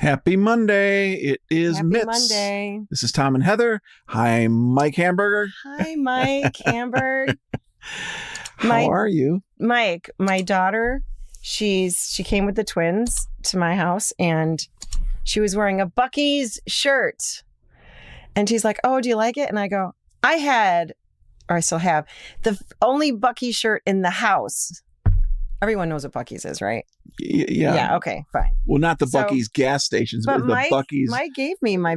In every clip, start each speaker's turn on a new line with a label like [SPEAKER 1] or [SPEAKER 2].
[SPEAKER 1] Happy Monday. It is
[SPEAKER 2] Happy
[SPEAKER 1] Mitts.
[SPEAKER 2] Monday.
[SPEAKER 1] This is Tom and Heather. Hi, Mike Hamburger.
[SPEAKER 2] Hi, Mike Hamburg.
[SPEAKER 1] How are you?
[SPEAKER 2] Mike, my daughter, she came with the twins to my house and she was wearing a Buc-ee's shirt. And she's like, "Oh, do you like it?" And I go, I still have, the only Buc-ee shirt in the house. Everyone knows what Buc-ee's is, right?
[SPEAKER 1] Yeah.
[SPEAKER 2] Yeah, okay, fine.
[SPEAKER 1] Well, not the Buc-ee's gas stations, but the Buc-ee's.
[SPEAKER 2] Mike gave me my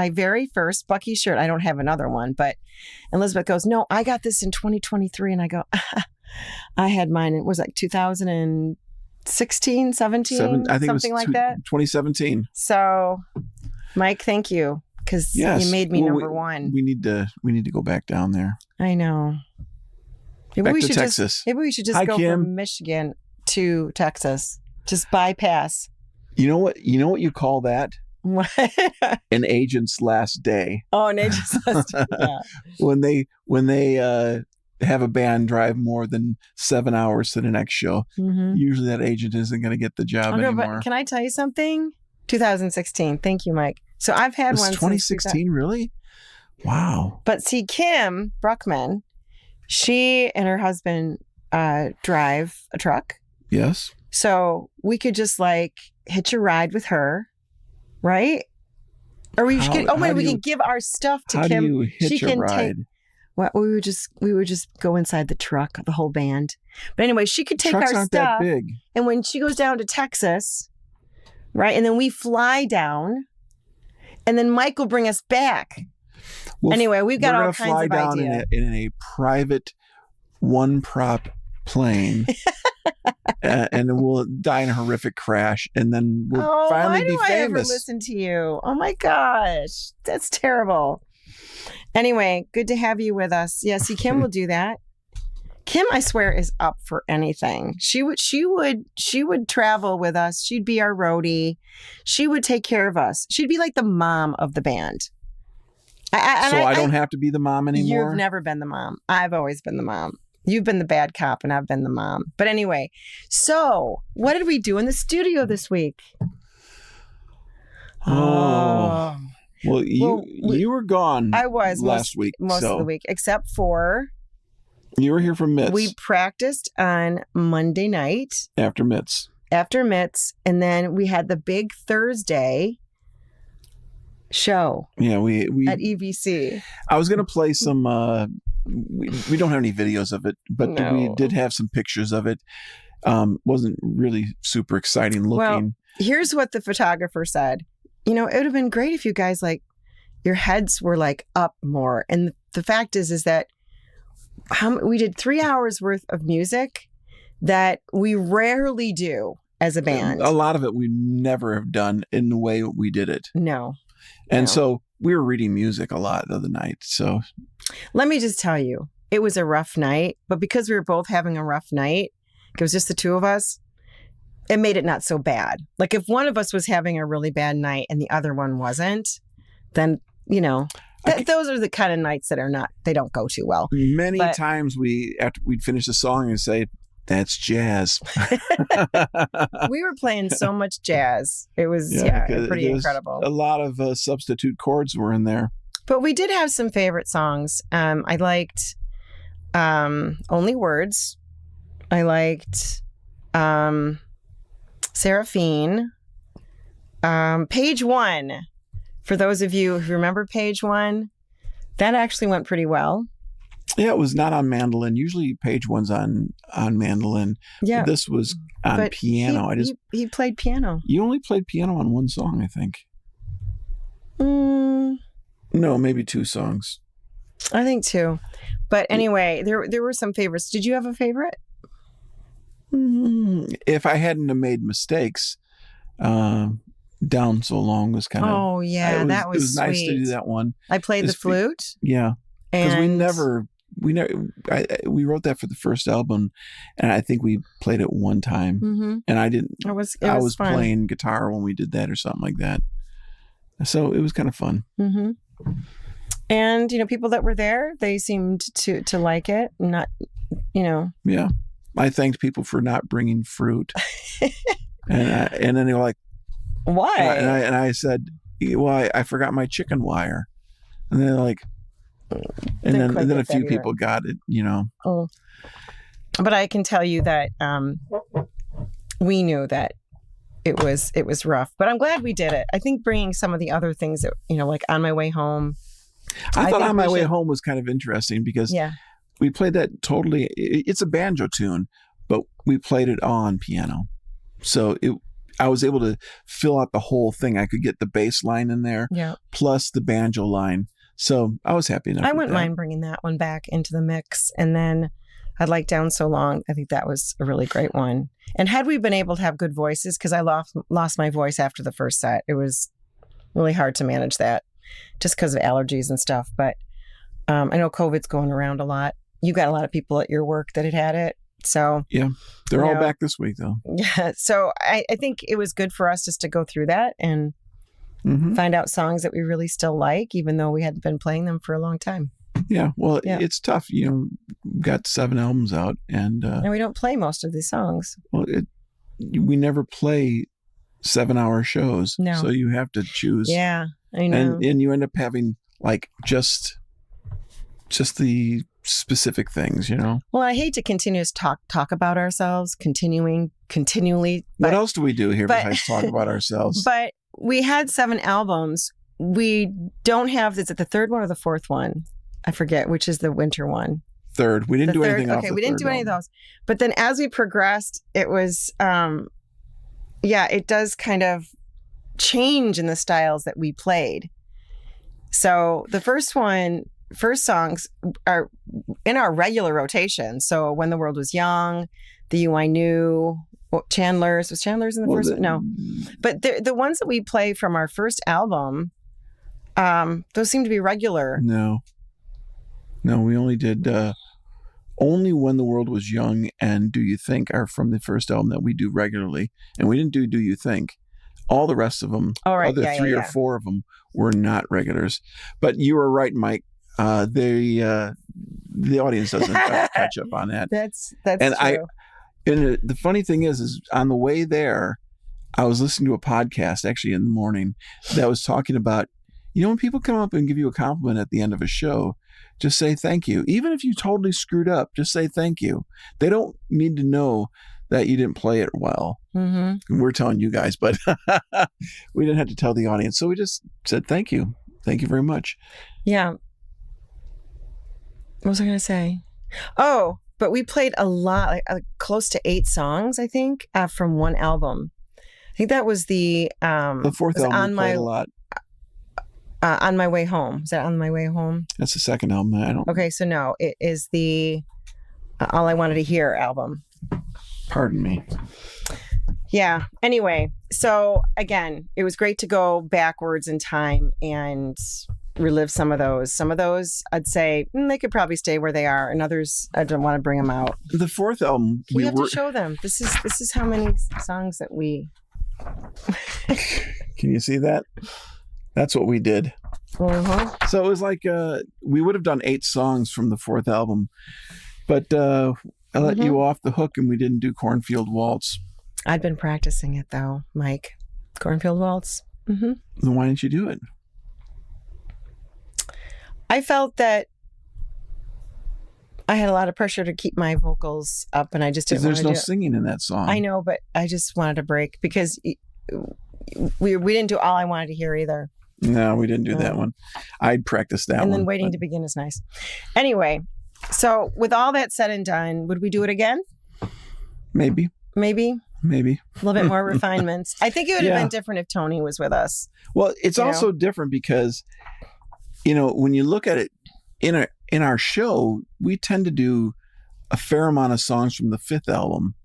[SPEAKER 2] very first Buc-ee shirt. I don't have another one, but Elizabeth goes, "No, I got this in 2023." And I go, I had mine. It was like 2016, 17,
[SPEAKER 1] I think
[SPEAKER 2] something like that.
[SPEAKER 1] 2017.
[SPEAKER 2] So, Mike, thank you. Because you made me number one.
[SPEAKER 1] We need to go back down there.
[SPEAKER 2] I know.
[SPEAKER 1] Back to Texas.
[SPEAKER 2] Maybe we should just go from Michigan to Texas. Just bypass.
[SPEAKER 1] You know what you call that?
[SPEAKER 2] What?
[SPEAKER 1] An agent's last day.
[SPEAKER 2] Oh, an agent's last day. Yeah.
[SPEAKER 1] When they have a band drive more than 7 hours to the next show, usually that agent isn't going to get the job anymore.
[SPEAKER 2] But can I tell you something? 2016. Thank you, Mike. So I've had one
[SPEAKER 1] 2016, really? Wow.
[SPEAKER 2] But see, Kim Bruckman, she and her husband drive a truck.
[SPEAKER 1] Yes.
[SPEAKER 2] So we could just like hitch a ride with her, right? Or we could give our stuff to Kim.
[SPEAKER 1] How do you hitch a ride?
[SPEAKER 2] We would just go inside the truck, the whole band. But anyway, she could take
[SPEAKER 1] Trucks
[SPEAKER 2] our
[SPEAKER 1] aren't
[SPEAKER 2] stuff.
[SPEAKER 1] That big.
[SPEAKER 2] And when she goes down to Texas, right, and then we fly down, and then Mike will bring us back. Well, anyway, we've got all kinds of ideas. We're going to fly down
[SPEAKER 1] in a private one-prop plane, and we'll die in a horrific crash, and then we'll finally be famous.
[SPEAKER 2] Why do I ever listen to you? Oh my gosh, that's terrible. Anyway, good to have you with us. Yeah, see, Kim will do that. Kim, I swear, is up for anything. She would travel with us. She'd be our roadie. She would take care of us. She'd be like the mom of the band.
[SPEAKER 1] I don't have to be the mom anymore?
[SPEAKER 2] You've never been the mom. I've always been the mom. You've been the bad cop and I've been the mom. But anyway, so what did we do in the studio this week?
[SPEAKER 1] Oh. Well, you were gone.
[SPEAKER 2] I was
[SPEAKER 1] last week.
[SPEAKER 2] Most of the week, except for...
[SPEAKER 1] You were here for Mitts.
[SPEAKER 2] We practiced on Monday night.
[SPEAKER 1] After Mitts.
[SPEAKER 2] And then we had the big Thursday show.
[SPEAKER 1] Yeah, we
[SPEAKER 2] at EVC.
[SPEAKER 1] I was going to play some... we don't have any videos of it, but we did have some pictures of it. Wasn't really super exciting looking.
[SPEAKER 2] Well, here's what the photographer said. It would have been great if you guys, like, your heads were, like, up more. And the fact is that we did 3 hours worth of music that we rarely do as a band.
[SPEAKER 1] A lot of it we never have done in the way we did it.
[SPEAKER 2] No.
[SPEAKER 1] And so we were reading music a lot the other night. So
[SPEAKER 2] let me just tell you, it was a rough night. But because we were both having a rough night, it was just the two of us, it made it not so bad. Like if one of us was having a really bad night and the other one wasn't, then, those are the kind of nights that they don't go too well.
[SPEAKER 1] Many times after we'd finish the song and say, "That's jazz."
[SPEAKER 2] We were playing so much jazz. It was pretty incredible.
[SPEAKER 1] A lot of substitute chords were in there.
[SPEAKER 2] But we did have some favorite songs. I liked Only Words. I liked Seraphine. Page One. For those of you who remember Page One, that actually went pretty well.
[SPEAKER 1] Yeah, it was not on mandolin. Usually Page One's on mandolin.
[SPEAKER 2] Yeah.
[SPEAKER 1] This was on piano.
[SPEAKER 2] He played piano.
[SPEAKER 1] You only played piano on one song, I think. No, maybe two songs.
[SPEAKER 2] I think two. But anyway, there were some favorites. Did you have a favorite?
[SPEAKER 1] If I hadn't have made mistakes, Down So Long was kind of...
[SPEAKER 2] Oh, yeah, that was sweet.
[SPEAKER 1] It was nice to do that one.
[SPEAKER 2] I played the flute.
[SPEAKER 1] Yeah, because we wrote that for the first album, and I think we played it one time, and I didn't... I was playing guitar when we did that or something like that. So it was kind of fun.
[SPEAKER 2] Mm-hmm. And, people that were there, they seemed to like it, not,
[SPEAKER 1] Yeah. I thanked people for not bringing fruit. And then they were like,
[SPEAKER 2] Why?
[SPEAKER 1] And I said, well, I forgot my chicken wire. And they're like, and then a few people got it,
[SPEAKER 2] Oh. But I can tell you that we knew that it was rough. But I'm glad we did it. I think bringing some of the other things that, like On My Way Home.
[SPEAKER 1] I thought On My Way Home was kind of interesting because we played that totally. It's a banjo tune, but we played it on piano. So I was able to fill out the whole thing. I could get the bass line in there, plus the banjo line. So I was happy enough.
[SPEAKER 2] I wouldn't mind bringing that one back into the mix. And then I'd like Down So Long. I think that was a really great one. And had we been able to have good voices, because I lost my voice after the first set. It was really hard to manage that just because of allergies and stuff. But I know COVID's going around a lot. You got a lot of people at your work that had it. So
[SPEAKER 1] yeah, they're all back this week though.
[SPEAKER 2] Yeah. So I think it was good for us just to go through that and find out songs that we really still like, even though we hadn't been playing them for a long time.
[SPEAKER 1] Yeah. Well, it's tough. Got 7 albums out and
[SPEAKER 2] we don't play most of these songs.
[SPEAKER 1] Well, we never play 7-hour shows.
[SPEAKER 2] No.
[SPEAKER 1] So you have to choose.
[SPEAKER 2] Yeah, I know.
[SPEAKER 1] And you end up having like just the specific things,
[SPEAKER 2] Well, I hate to continue to talk about ourselves, continually.
[SPEAKER 1] What else do we do here besides talk about ourselves?
[SPEAKER 2] But we had 7 albums. We don't have, is it the third one or the fourth one? I forget, which is the winter one.
[SPEAKER 1] Third. We didn't do anything else.
[SPEAKER 2] Okay, we didn't do any of those. But then as we progressed, it was, it does kind of change in the styles that we played. So the first songs are in our regular rotation. So When the World Was Young, The You I Knew, Chandler's. Was Chandler's in the first one? No. But the ones that we play from our first album, those seem to be regular.
[SPEAKER 1] No, we only did only When the World Was Young and Do You Think are from the first album that we do regularly. And we didn't do You Think. All the rest of them, other 3 or 4 of them, were not regulars. But you were right, Mike. The audience doesn't catch up on that.
[SPEAKER 2] That's true.
[SPEAKER 1] And the funny thing is on the way there, I was listening to a podcast actually in the morning that was talking about, when people come up and give you a compliment at the end of a show, just say thank you. Even if you totally screwed up, just say thank you. They don't need to know that you didn't play it well. Mm-hmm. We're telling you guys, but we didn't have to tell the audience. So we just said thank you. Thank you very much.
[SPEAKER 2] Yeah. What was I going to say? Oh, but we played a lot, like close to 8 songs, I think, from one album. I think that was the
[SPEAKER 1] fourth album. We played a lot.
[SPEAKER 2] On My Way Home. Is that On My Way Home?
[SPEAKER 1] That's the second album.
[SPEAKER 2] Okay, so no, it is the All I Wanted to Hear album.
[SPEAKER 1] Pardon me.
[SPEAKER 2] Yeah. Anyway, so again, it was great to go backwards in time and relive some of those. Some of those, I'd say they could probably stay where they are, and others, I don't want to bring them out.
[SPEAKER 1] The fourth album,
[SPEAKER 2] we have to show them. This is how many songs that we.
[SPEAKER 1] Can you see that? That's what we did.
[SPEAKER 2] Uh-huh.
[SPEAKER 1] So it was like we would have done 8 songs from the fourth album, but I let you off the hook and we didn't do Cornfield Waltz.
[SPEAKER 2] I'd been practicing it though, Mike. Cornfield Waltz. Mm-hmm.
[SPEAKER 1] Then why didn't you do it?
[SPEAKER 2] I felt that I had a lot of pressure to keep my vocals up, and I just didn't want to do it.
[SPEAKER 1] There's no singing in that song.
[SPEAKER 2] I know, but I just wanted a break because we didn't do All I Wanted to Hear either.
[SPEAKER 1] No, we didn't do that one. I'd practiced that one.
[SPEAKER 2] And then Waiting to Begin is nice. Anyway, so with all that said and done, would we do it again?
[SPEAKER 1] Maybe.
[SPEAKER 2] A little bit more refinements. I think it would have been different if Tony was with us.
[SPEAKER 1] Well, it's also different because, when you look at it in our show, we tend to do a fair amount of songs from the fifth album.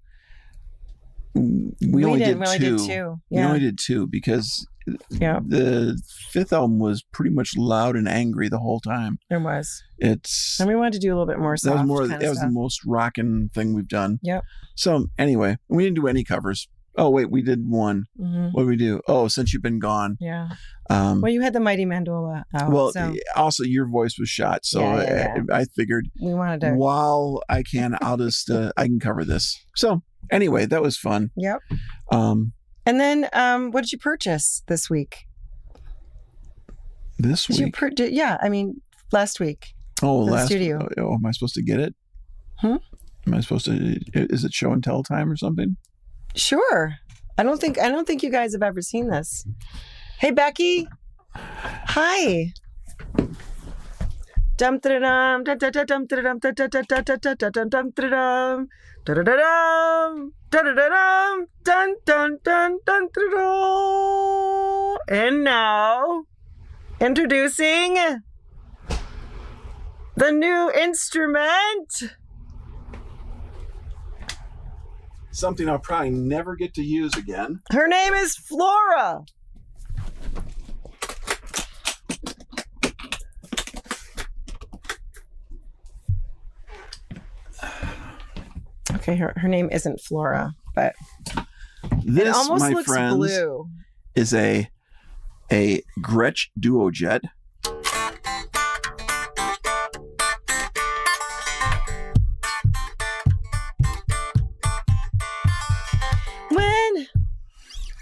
[SPEAKER 1] We only did two.
[SPEAKER 2] Yeah.
[SPEAKER 1] We only did 2 because the fifth album was pretty much loud and angry the whole time.
[SPEAKER 2] It was.
[SPEAKER 1] And
[SPEAKER 2] we wanted to do a little bit more soft.
[SPEAKER 1] That was the most rockin' thing we've done.
[SPEAKER 2] Yep.
[SPEAKER 1] So anyway, we didn't do any covers. Oh wait, we did one. Mm-hmm. What did we do? Oh, Since You've Been Gone.
[SPEAKER 2] Yeah. Well, you had the Mighty Mandola out.
[SPEAKER 1] Well, also your voice was shot, so I figured
[SPEAKER 2] we wanted to.
[SPEAKER 1] While I can, I'll just I can cover this. So anyway, that was fun.
[SPEAKER 2] Yep. And then, what did you purchase this week?
[SPEAKER 1] This week?
[SPEAKER 2] Last week.
[SPEAKER 1] Oh,
[SPEAKER 2] for the
[SPEAKER 1] last
[SPEAKER 2] studio.
[SPEAKER 1] Oh, am I supposed to get it?
[SPEAKER 2] Hmm?
[SPEAKER 1] Am I supposed to? Is it show and tell time or something?
[SPEAKER 2] Sure. I don't think you guys have ever seen this. Hey, Becky. Hi. Dum da dum da da da dum da dum da da da da da da da dum dum da dum da da da dum da da da dum dun dun dun dun da. And now, introducing the new instrument.
[SPEAKER 1] Something I'll probably never get to use again.
[SPEAKER 2] Her name is Flora. Okay, her name isn't Flora, but
[SPEAKER 1] This,
[SPEAKER 2] it almost
[SPEAKER 1] my
[SPEAKER 2] looks
[SPEAKER 1] friends,
[SPEAKER 2] blue.
[SPEAKER 1] is a Gretsch Duojet. When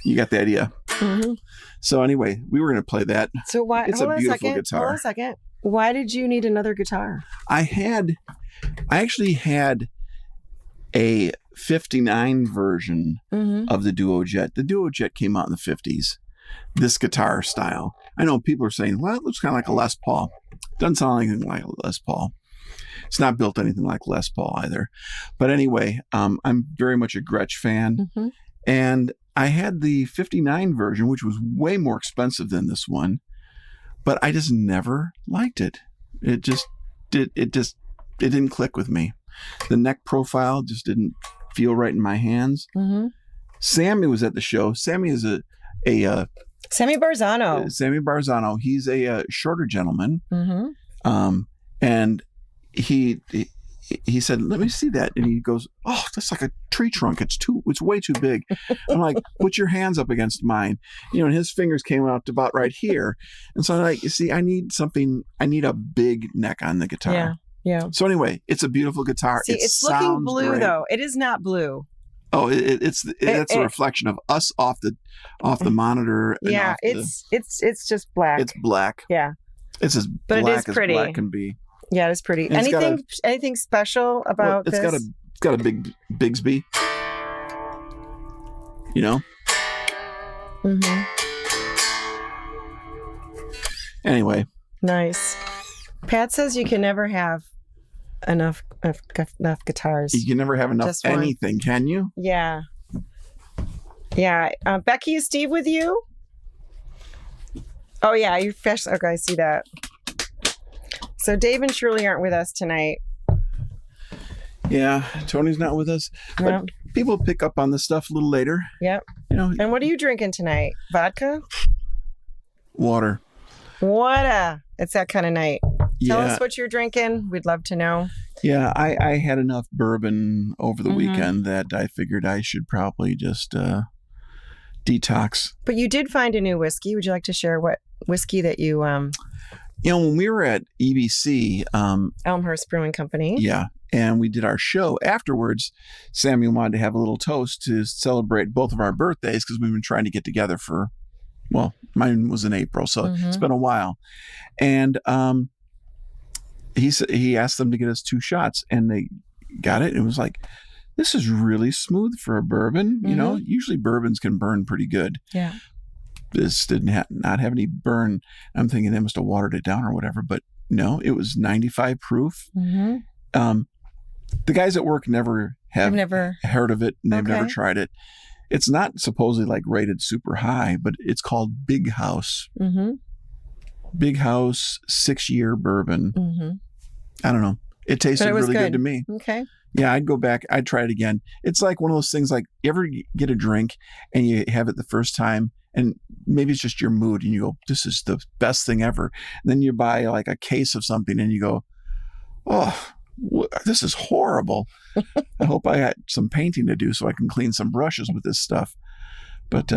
[SPEAKER 1] you got the idea.
[SPEAKER 2] Mm-hmm.
[SPEAKER 1] So anyway, we were going to play that.
[SPEAKER 2] So why?
[SPEAKER 1] It's
[SPEAKER 2] hold
[SPEAKER 1] a
[SPEAKER 2] on
[SPEAKER 1] beautiful
[SPEAKER 2] second.
[SPEAKER 1] guitar.
[SPEAKER 2] Hold on a second. Why did you need another guitar?
[SPEAKER 1] I actually had a 59 version of the Duojet. The Duojet came out in the 50s. This guitar style. I know people are saying, well, it looks kind of like a Les Paul. Doesn't sound anything like a Les Paul. It's not built anything like Les Paul either. But anyway, I'm very much a Gretsch fan.
[SPEAKER 2] Mm-hmm.
[SPEAKER 1] And I had the 59 version, which was way more expensive than this one. But I just never liked it. It didn't click with me. The neck profile just didn't feel right in my hands.
[SPEAKER 2] Mm-hmm.
[SPEAKER 1] Sammy was at the show. Sammy is a
[SPEAKER 2] Sammy Barzano.
[SPEAKER 1] Sammy Barzano. He's a shorter gentleman.
[SPEAKER 2] Mm-hmm.
[SPEAKER 1] And he said, "Let me see that." And he goes, "Oh, that's like a tree trunk. It's way too big." I'm like, "Put your hands up against mine." And his fingers came out to about right here. And so I'm like, you see, I need a big neck on the guitar.
[SPEAKER 2] Yeah. Yeah.
[SPEAKER 1] So anyway, it's a beautiful guitar.
[SPEAKER 2] See, it's looking blue
[SPEAKER 1] great.
[SPEAKER 2] though. It is not blue.
[SPEAKER 1] Oh, that's a reflection of us off the monitor. And
[SPEAKER 2] yeah, it's just black.
[SPEAKER 1] It's black.
[SPEAKER 2] Yeah.
[SPEAKER 1] It's as
[SPEAKER 2] but
[SPEAKER 1] black
[SPEAKER 2] it is
[SPEAKER 1] as
[SPEAKER 2] pretty.
[SPEAKER 1] black can be.
[SPEAKER 2] Yeah, it's pretty.
[SPEAKER 1] And
[SPEAKER 2] Anything special about this?
[SPEAKER 1] It's got a big Bigsby.
[SPEAKER 2] Mm-hmm.
[SPEAKER 1] Anyway.
[SPEAKER 2] Nice. Pat says you can never have enough guitars.
[SPEAKER 1] You can never have enough anything, can you?
[SPEAKER 2] Yeah. Yeah. Becky, is Steve with you? Oh, yeah. You're fresh. Okay, I see that. So Dave and Shirley aren't with us tonight.
[SPEAKER 1] Yeah. Tony's not with us. But
[SPEAKER 2] Yep.
[SPEAKER 1] people pick up on this stuff a little later.
[SPEAKER 2] Yep. And what are you drinking tonight? Vodka?
[SPEAKER 1] Water.
[SPEAKER 2] It's that kind of night. Tell us what you're drinking. We'd love to know.
[SPEAKER 1] Yeah, I had enough bourbon over the
[SPEAKER 2] Mm-hmm.
[SPEAKER 1] weekend that I figured I should probably just detox.
[SPEAKER 2] But you did find a new whiskey. Would you like to share what whiskey that you...
[SPEAKER 1] when we were at EBC...
[SPEAKER 2] Elmhurst Brewing Company.
[SPEAKER 1] Yeah, and we did our show. Afterwards, Samuel wanted to have a little toast to celebrate both of our birthdays because we've been trying to get together for... Well, mine was in April, so it's been a while. And he asked them to get us 2 shots, and they got it. And it was like, this is really smooth for a bourbon. Usually bourbons can burn pretty good.
[SPEAKER 2] Yeah.
[SPEAKER 1] This did not have any burn. I'm thinking they must have watered it down or whatever, but no, it was 95 proof.
[SPEAKER 2] Mm-hmm.
[SPEAKER 1] The guys at work never
[SPEAKER 2] I've never
[SPEAKER 1] heard of it, and they've never
[SPEAKER 2] Okay.
[SPEAKER 1] tried it. It's not supposedly like rated super high, but it's called Big House.
[SPEAKER 2] Mm-hmm.
[SPEAKER 1] Big House 6-year bourbon.
[SPEAKER 2] Mm-hmm.
[SPEAKER 1] I don't know. It tasted
[SPEAKER 2] But it was
[SPEAKER 1] really good
[SPEAKER 2] good.
[SPEAKER 1] to me.
[SPEAKER 2] Okay.
[SPEAKER 1] Yeah, I'd go back. I'd try it again. It's like one of those things like you ever get a drink and you have it the first time and maybe it's just your mood and you go, this is the best thing ever. And then you buy like a case of something and you go, oh, this is horrible. I hope I got some painting to do so I can clean some brushes with this stuff. But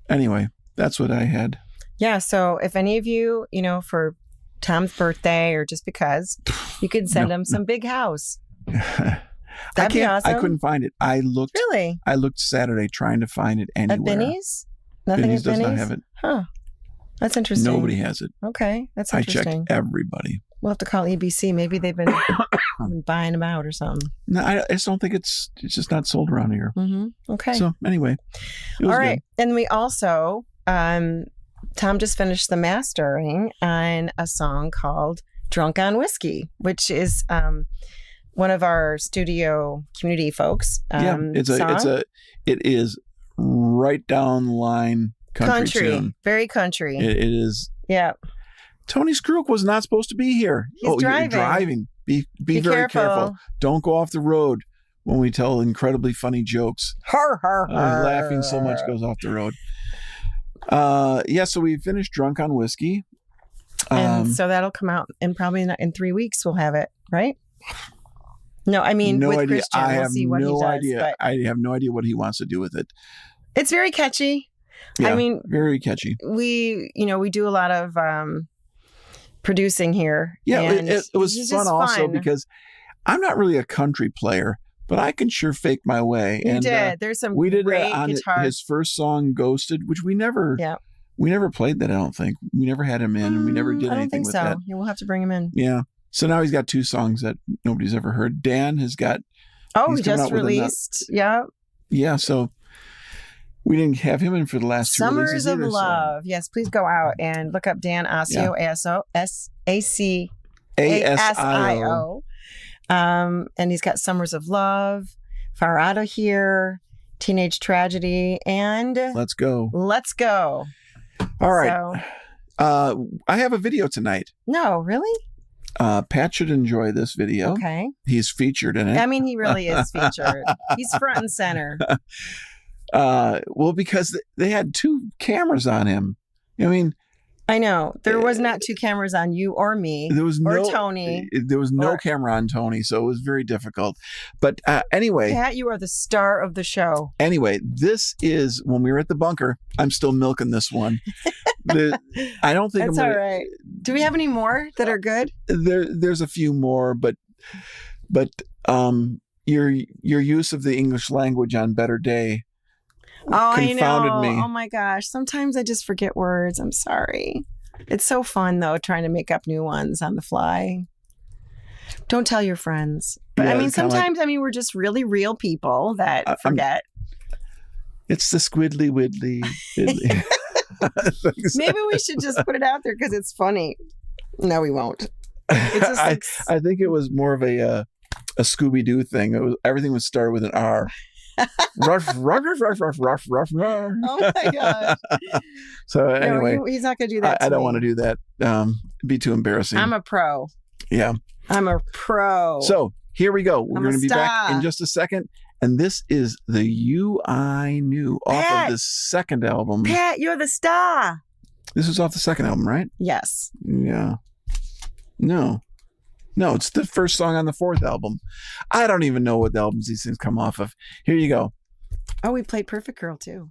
[SPEAKER 1] anyway, that's what I had.
[SPEAKER 2] Yeah. So if any of you, for Tom's birthday or just because, you could send him some Big House. That'd be awesome.
[SPEAKER 1] I couldn't find it. I looked Saturday trying to find it anywhere.
[SPEAKER 2] At Binny's? Nothing
[SPEAKER 1] Binny's
[SPEAKER 2] at
[SPEAKER 1] does
[SPEAKER 2] Binny's?
[SPEAKER 1] not have it.
[SPEAKER 2] Huh. That's interesting.
[SPEAKER 1] Nobody has it.
[SPEAKER 2] Okay. That's
[SPEAKER 1] I
[SPEAKER 2] interesting.
[SPEAKER 1] checked everybody.
[SPEAKER 2] We'll have to call EBC. Maybe they've been buying them out or something.
[SPEAKER 1] No, I just don't think it's just not sold around here.
[SPEAKER 2] Mm-hmm. Okay.
[SPEAKER 1] So anyway, it was
[SPEAKER 2] all right. Good. And we also, Tom just finished the mastering on a song called Drunk on Whiskey, which is one of our studio community folks.
[SPEAKER 1] It is right down the line country tune.
[SPEAKER 2] Very country.
[SPEAKER 1] It is.
[SPEAKER 2] Yeah.
[SPEAKER 1] Tony Skruik was not supposed to be here.
[SPEAKER 2] He's driving.
[SPEAKER 1] You're driving. Be very careful. Don't go off the road when we tell incredibly funny jokes. Laughing so much goes off the road. So we finished Drunk on Whiskey.
[SPEAKER 2] And so that'll come out in probably in 3 weeks. We'll have it, right? No, I mean, with
[SPEAKER 1] idea.
[SPEAKER 2] Christian,
[SPEAKER 1] I
[SPEAKER 2] we'll
[SPEAKER 1] have
[SPEAKER 2] see what
[SPEAKER 1] no
[SPEAKER 2] he does.
[SPEAKER 1] idea.
[SPEAKER 2] But
[SPEAKER 1] I have no idea what he wants to do with it.
[SPEAKER 2] it's very catchy.
[SPEAKER 1] Yeah,
[SPEAKER 2] I mean,
[SPEAKER 1] very catchy.
[SPEAKER 2] We do a lot of producing here.
[SPEAKER 1] Yeah,
[SPEAKER 2] and
[SPEAKER 1] it was fun also
[SPEAKER 2] fun.
[SPEAKER 1] because I'm not really a country player, but I can sure fake my way.
[SPEAKER 2] You did. There's some
[SPEAKER 1] we did
[SPEAKER 2] great
[SPEAKER 1] on
[SPEAKER 2] guitar.
[SPEAKER 1] his first song, Ghosted, which we never played that. I don't think we never had him in, and we never did anything with that.
[SPEAKER 2] Yeah, we'll have to bring him in.
[SPEAKER 1] Yeah. So now he's got 2 songs that nobody's ever heard. Dan has got.
[SPEAKER 2] Oh, he just released. Yeah.
[SPEAKER 1] Yeah. So we didn't have him in for the last 2 releases
[SPEAKER 2] Summers of
[SPEAKER 1] either,
[SPEAKER 2] Love. Yes, please go out and look up Dan Asio, ASIO. And he's got Summers of Love, Far Out of Here, Teenage Tragedy, and
[SPEAKER 1] Let's Go.
[SPEAKER 2] Let's Go.
[SPEAKER 1] All right. So, I have a video tonight.
[SPEAKER 2] No, really?
[SPEAKER 1] Pat should enjoy this video.
[SPEAKER 2] Okay.
[SPEAKER 1] He's featured in it.
[SPEAKER 2] I mean, he really is featured. He's front and center.
[SPEAKER 1] Well, because they had 2 cameras on him. I mean,
[SPEAKER 2] I know there was not 2 cameras on you or me.
[SPEAKER 1] There was
[SPEAKER 2] Tony.
[SPEAKER 1] There was no camera on Tony, so it was very difficult. But anyway,
[SPEAKER 2] Pat, you are the star of the show.
[SPEAKER 1] Anyway, this is when we were at the bunker. I'm still milking this one. I don't think
[SPEAKER 2] that's all right. Do we have any more that are good?
[SPEAKER 1] There's a few more, but your use of the English language on Better Day.
[SPEAKER 2] Confounded
[SPEAKER 1] me.
[SPEAKER 2] Oh my gosh. Sometimes I just forget words. I'm sorry. It's so fun though, trying to make up new ones on the fly. Don't tell your friends. But I mean, sometimes, we're just really real people that forget.
[SPEAKER 1] It's the squiddly widdly.
[SPEAKER 2] Maybe we should just put it out there because it's funny. No, we won't. It's just
[SPEAKER 1] I think it was more of a Scooby-Doo thing. Everything would start with an R. Ruff, ruff, ruff, ruff, ruff, ruff, ruff.
[SPEAKER 2] Oh my gosh.
[SPEAKER 1] So anyway,
[SPEAKER 2] he's not going to do that.
[SPEAKER 1] I don't want to do that. It'd be too embarrassing.
[SPEAKER 2] I'm a pro.
[SPEAKER 1] Yeah.
[SPEAKER 2] I'm a pro.
[SPEAKER 1] So here we go. We're going to be back in just a second. And this is the You I Knew off of the second album.
[SPEAKER 2] Pat, you're the star.
[SPEAKER 1] This is off the second album, right?
[SPEAKER 2] Yes.
[SPEAKER 1] Yeah. No, it's the first song on the 4th album. I don't even know what albums these things come off of. Here you go.
[SPEAKER 2] Oh, we played Perfect Girl too.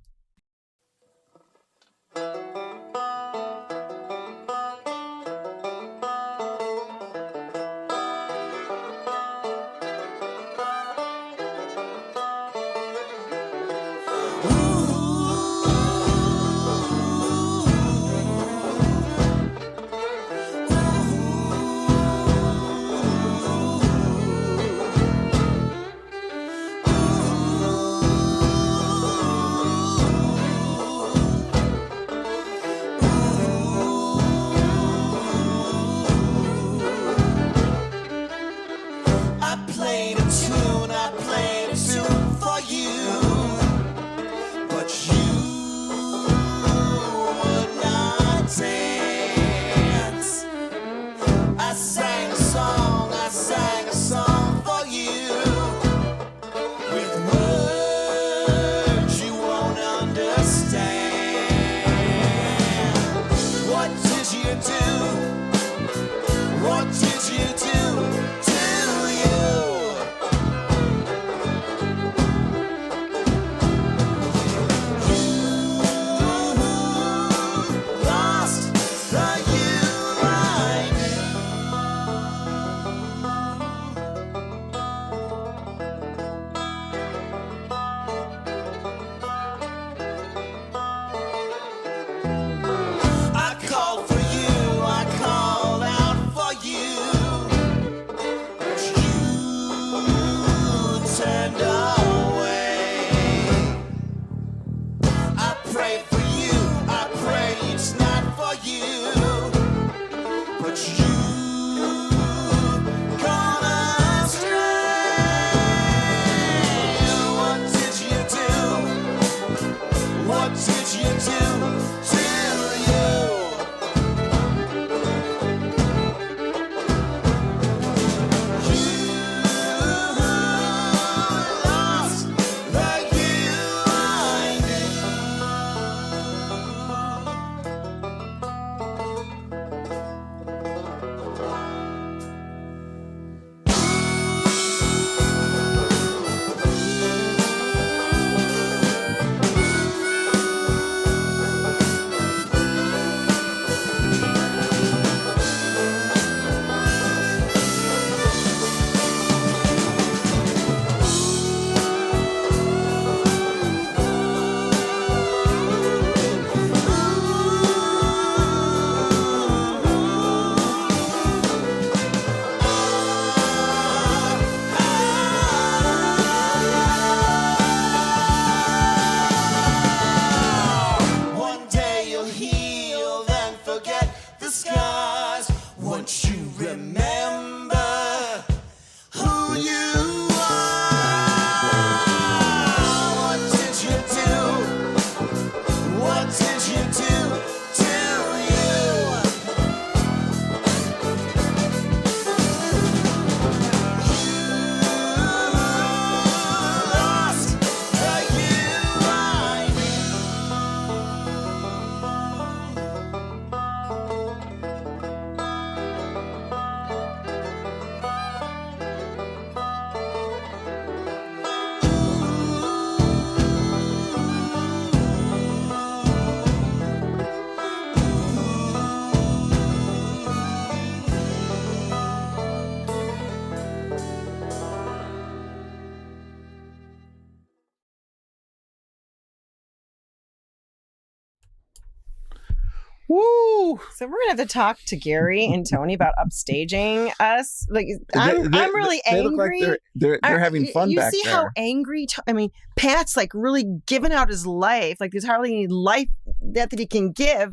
[SPEAKER 1] Woo!
[SPEAKER 2] So we're gonna have to talk to Gary and Tony about upstaging us. Like I'm really
[SPEAKER 1] they
[SPEAKER 2] angry.
[SPEAKER 1] look like they're having fun back
[SPEAKER 2] You see
[SPEAKER 1] there.
[SPEAKER 2] how angry? I mean, Pat's like really giving out his life. Like there's hardly any life that he can give.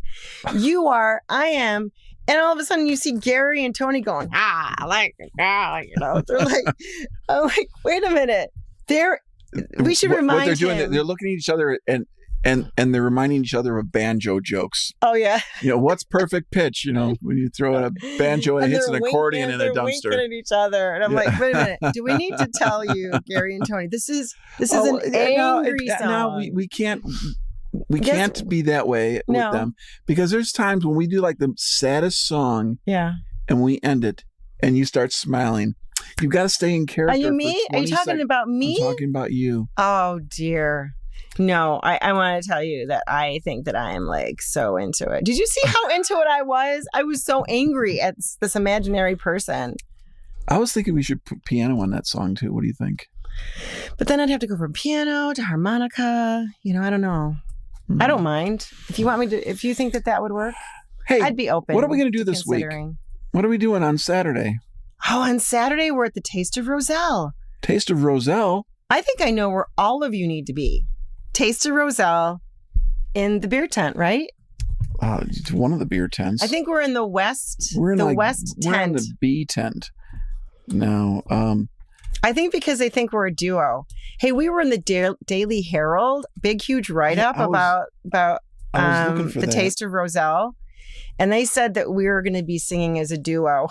[SPEAKER 2] You are. I am. And all of a sudden, you see Gary and Tony going, you know. They're like, I'm like, wait a minute. We should remind
[SPEAKER 1] what they're doing.
[SPEAKER 2] him.
[SPEAKER 1] They're looking at each other and they're reminding each other of banjo jokes.
[SPEAKER 2] Oh yeah.
[SPEAKER 1] You know, what's perfect pitch? You know, when you throw a banjo and it hits an accordion in a dumpster.
[SPEAKER 2] They're winking at each other, and I'm like, wait a minute. Do we need to tell you, Gary and Tony? This is an angry song.
[SPEAKER 1] No, we can't. We can't be that way with them, because there's times when we do like the saddest song, and we end it, and you start smiling. You've got to stay in character.
[SPEAKER 2] Are you me? Are you talking about me?
[SPEAKER 1] I'm talking about you.
[SPEAKER 2] Oh dear. No, I want to tell you that I think that I am like so into it. Did you see how into it I was? I was so angry at this imaginary person.
[SPEAKER 1] I was thinking we should put piano on that song too. What do you think?
[SPEAKER 2] But then I'd have to go from piano to harmonica. You know, I don't know. Mm-hmm. I don't mind. If you want me to, if you think that would work,
[SPEAKER 1] hey,
[SPEAKER 2] I'd be open.
[SPEAKER 1] What are we going to do this week? What are we doing on Saturday?
[SPEAKER 2] Oh, on Saturday, we're at the Taste of Roselle.
[SPEAKER 1] Taste of Roselle? I
[SPEAKER 2] think I know where all of you need to be. Taste of Roselle in the beer tent, right?
[SPEAKER 1] One of the beer tents.
[SPEAKER 2] I think we're in the West.
[SPEAKER 1] We're in
[SPEAKER 2] the West tent.
[SPEAKER 1] We're in the B tent. No.
[SPEAKER 2] I think because they think we're a duo. Hey, we were in the Daily Herald, big, huge write-up about the Taste of Roselle. And they said that we were going to be singing as a duo.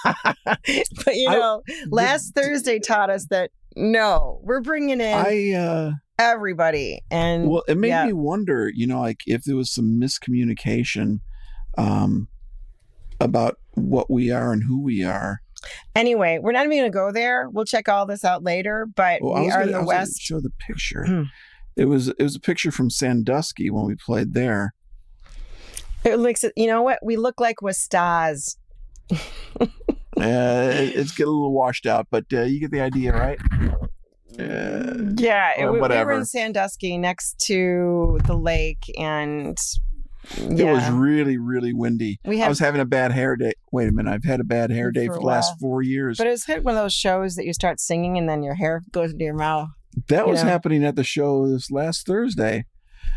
[SPEAKER 2] But, you know, last Thursday taught us that, no, we're bringing in everybody. And
[SPEAKER 1] well, it made me wonder, you know, like if there was some miscommunication about what we are and who we are.
[SPEAKER 2] Anyway, we're not even going to go there. We'll check all this out later. But we are in the West.
[SPEAKER 1] Show the picture. It was a picture from Sandusky when we played there.
[SPEAKER 2] It looks, you know what? We look like we're stars.
[SPEAKER 1] It's getting a little washed out, but you get the idea, right?
[SPEAKER 2] We were in Sandusky next to the lake, and
[SPEAKER 1] it was really, really windy. I was having a bad hair day. Wait a minute. I've had a bad hair day for the last 4 years.
[SPEAKER 2] But it was one of those shows that you start singing and then your hair goes into your mouth.
[SPEAKER 1] That was happening at the show this last Thursday.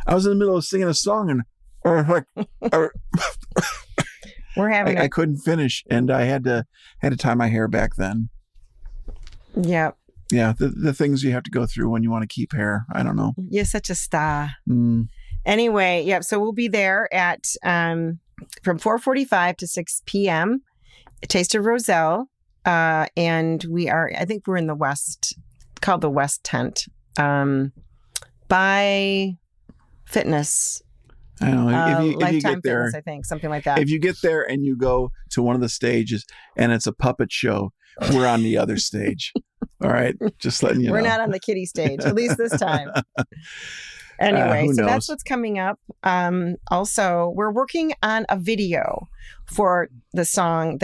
[SPEAKER 1] I was in the middle of singing a song and
[SPEAKER 2] we're having
[SPEAKER 1] I couldn't finish, and I had to tie my hair back then.
[SPEAKER 2] Yeah.
[SPEAKER 1] Yeah, the things you have to go through when you want to keep hair. I don't know.
[SPEAKER 2] You're such a star. Anyway, so we'll be there at from 4:45 to 6 p.m. Taste of Roselle, and I think we're in the West, called the West Tent, by Fitness.
[SPEAKER 1] I don't know. If you get there,
[SPEAKER 2] Fitness, I think something like that.
[SPEAKER 1] If you get there and you go to one of the stages and it's a puppet show, we're on the other stage. All right, just letting you know.
[SPEAKER 2] We're not on the kiddie stage, at least this time. Anyway, so that's what's coming up. Also, we're working on a video for the song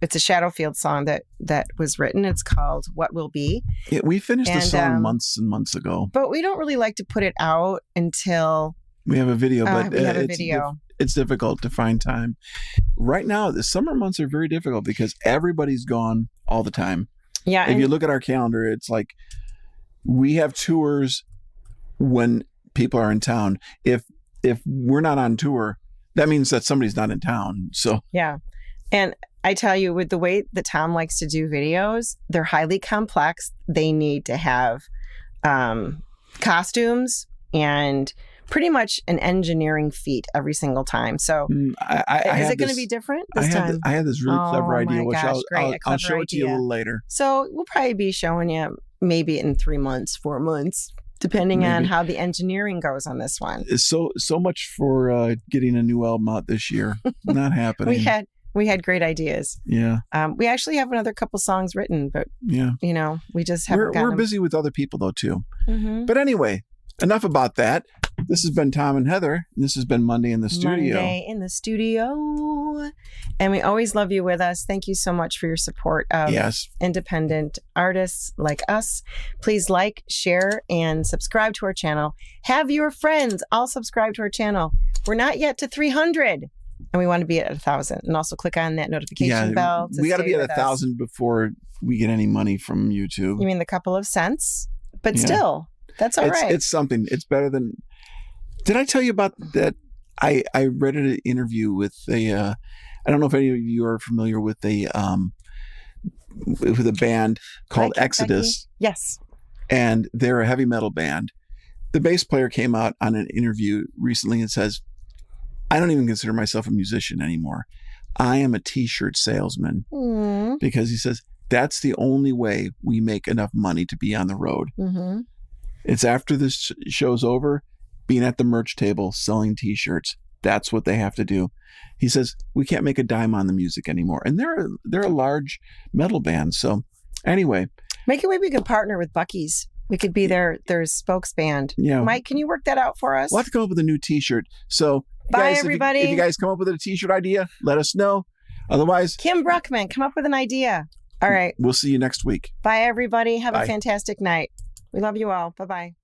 [SPEAKER 2] it's a Shadowfield song that was written. It's called What Will Be.
[SPEAKER 1] Yeah, we finished the song months and months ago.
[SPEAKER 2] But we don't really like to put it out until
[SPEAKER 1] we have a video. But it's difficult to find time. Right now, the summer months are very difficult because everybody's gone all the time.
[SPEAKER 2] Yeah.
[SPEAKER 1] If you look at our calendar, it's like we have tours when people are in town. If we're not on tour, that means that somebody's not in town. So
[SPEAKER 2] yeah. And I tell you, with the way that Tom likes to do videos, they're highly complex. They need to have costumes and pretty much an engineering feat every single time. So is it going to be different this time?
[SPEAKER 1] I had this really clever idea, which I'll show it to you a little later.
[SPEAKER 2] So we'll probably be showing you maybe in 3 months, 4 months, depending on how the engineering goes on this one.
[SPEAKER 1] So much for getting a new album out this year. Not happening.
[SPEAKER 2] We had great ideas.
[SPEAKER 1] Yeah.
[SPEAKER 2] We actually have another couple songs written, but we just haven't gotten
[SPEAKER 1] We're busy with other people though too.
[SPEAKER 2] Mm-hmm.
[SPEAKER 1] But anyway, enough about that. This has been Tom and Heather. This has been Monday in the Studio.
[SPEAKER 2] Monday in the Studio. you. And we always love you with us. Thank you so much for your support of
[SPEAKER 1] Yes.
[SPEAKER 2] independent artists like us. Please like, share, and subscribe to our channel. Have your friends all subscribe to our channel. We're not yet to 300, and we want to be at 1,000. And also click on that notification bell.
[SPEAKER 1] We got to be at
[SPEAKER 2] with us.
[SPEAKER 1] 1,000 before we get any money from YouTube.
[SPEAKER 2] You mean the couple of cents? But
[SPEAKER 1] Yeah.
[SPEAKER 2] still, that's all right.
[SPEAKER 1] It's something. It's better than. Did I tell you about that? I read an interview with a. I don't know if any of you are familiar with a band called
[SPEAKER 2] Hi,
[SPEAKER 1] Exodus.
[SPEAKER 2] Becky. Yes.
[SPEAKER 1] And they're a heavy metal band. The bass player came out on an interview recently and says, I don't even consider myself a musician anymore. I am a t-shirt salesman.
[SPEAKER 2] Mm.
[SPEAKER 1] Because he says, that's the only way we make enough money to be on the road.
[SPEAKER 2] Mm-hmm.
[SPEAKER 1] It's after this show's over, being at the merch table, selling t-shirts. That's what they have to do. He says, we can't make a dime on the music anymore. And they're a large metal band. So anyway.
[SPEAKER 2] Maybe we could partner with Buc-ee's. We could be their spokes band.
[SPEAKER 1] Yeah.
[SPEAKER 2] Mike, can you work that out for us?
[SPEAKER 1] We'll have to come up with a new t-shirt. So
[SPEAKER 2] Bye,
[SPEAKER 1] guys,
[SPEAKER 2] everybody.
[SPEAKER 1] If you guys come up with a t-shirt idea, let us know. Otherwise,
[SPEAKER 2] Kim Bruckman, come up with an idea. All right.
[SPEAKER 1] we'll see you next week.
[SPEAKER 2] Bye, everybody. Have
[SPEAKER 1] Bye.
[SPEAKER 2] a fantastic night. We love you all. Bye-bye.